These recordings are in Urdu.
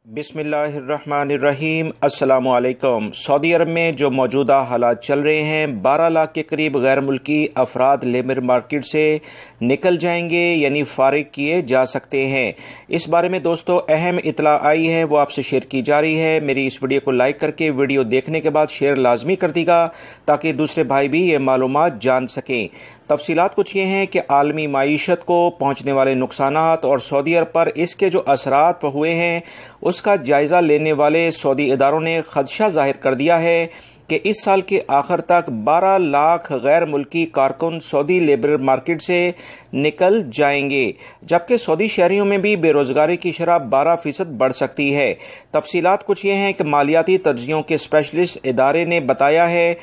بسم اللہ الرحمن الرحیم۔ السلام علیکم۔ سعودی عرب میں جو موجودہ حالات چل رہے ہیں، 12 لاکھ کے قریب غیر ملکی افراد لیبر مارکیٹ سے نکل جائیں گے، یعنی فارغ کیے جا سکتے ہیں۔ اس بارے میں دوستو اہم اطلاع آئی ہے، وہ آپ سے شیئر کی جا رہی ہے۔ میری اس ویڈیو کو لائک کر کے ویڈیو دیکھنے کے بعد شیئر لازمی کر دی گا تاکہ دوسرے بھائی بھی یہ معلومات جان سکیں۔ تفصیلات کچھ یہ ہیں کہ عالمی معیشت کو پہنچنے والے نقصانات اور سعودی عرب پر اس کے جو اثرات ہوئے ہیں اس کا جائزہ لینے والے سعودی اداروں نے خدشہ ظاہر کر دیا ہے کہ اس سال کے آخر تک 12 لاکھ غیر ملکی کارکن سعودی لیبر مارکیٹ سے نکل جائیں گے، جبکہ سعودی شہریوں میں بھی بے روزگاری کی شرح 12% بڑھ سکتی ہے۔ تفصیلات کچھ یہ ہیں کہ مالیاتی تجزیوں کے اسپیشلسٹ ادارے نے بتایا ہے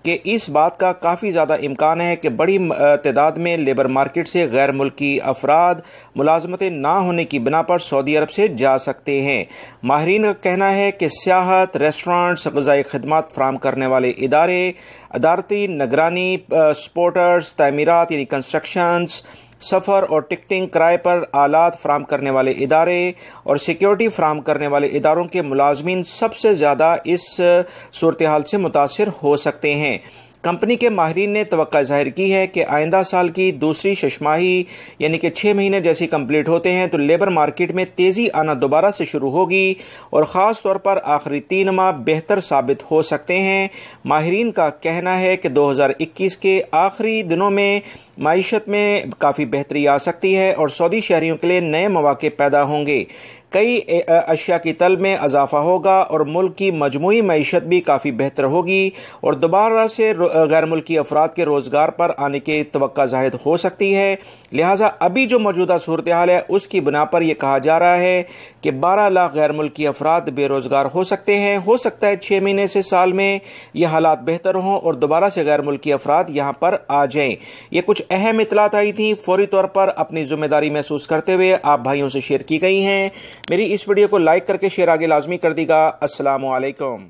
کہ اس بات کا کافی زیادہ امکان ہے کہ بڑی تعداد میں لیبر مارکیٹ سے غیر ملکی افراد ملازمتیں نہ ہونے کی بنا پر سعودی عرب سے جا سکتے ہیں۔ ماہرین کا کہنا ہے کہ سیاحت، ریسٹورانٹس، غذائی خدمات فراہم کرنے والے ادارے، ادارتی نگرانی، سپورٹرز، تعمیرات یعنی کنسٹرکشنز، سفر اور ٹکٹنگ، کرائے پر آلات فراہم کرنے والے ادارے اور سیکیورٹی فراہم کرنے والے اداروں کے ملازمین سب سے زیادہ اس صورتحال سے متاثر ہو سکتے ہیں۔ کمپنی کے ماہرین نے توقع ظاہر کی ہے کہ آئندہ سال کی دوسری ششماہی یعنی کہ 6 مہینے جیسی کمپلیٹ ہوتے ہیں تو لیبر مارکیٹ میں تیزی آنا دوبارہ سے شروع ہوگی اور خاص طور پر آخری 3 ماہ بہتر ثابت ہو سکتے ہیں۔ ماہرین کا کہنا ہے کہ 2021 کے آخری دنوں میں معیشت میں کافی بہتری آ سکتی ہے اور سعودی شہریوں کے لیے نئے مواقع پیدا ہوں گے۔ کئی اشیاء کی طلب میں اضافہ ہوگا اور ملک کی مجموعی معیشت بھی کافی بہتر ہوگی اور دوبارہ سے غیر ملکی افراد کے روزگار پر آنے کی توقع ظاہر ہو سکتی ہے۔ لہٰذا ابھی جو موجودہ صورتحال ہے اس کی بنا پر یہ کہا جا رہا ہے کہ 12 لاکھ غیر ملکی افراد بے روزگار ہو سکتے ہیں۔ ہو سکتا ہے 6 مہینے سے سال میں یہ حالات بہتر ہوں اور دوبارہ سے غیر ملکی افراد یہاں پر آ جائیں۔ یہ کچھ اہم اطلاعات آئی تھیں، فوری طور پر اپنی ذمہ داری محسوس کرتے ہوئے آپ بھائیوں سے شیئر کی گئی ہیں۔ میری اس ویڈیو کو لائک کر کے شیئر آگے لازمی کر دی گا۔ السلام علیکم۔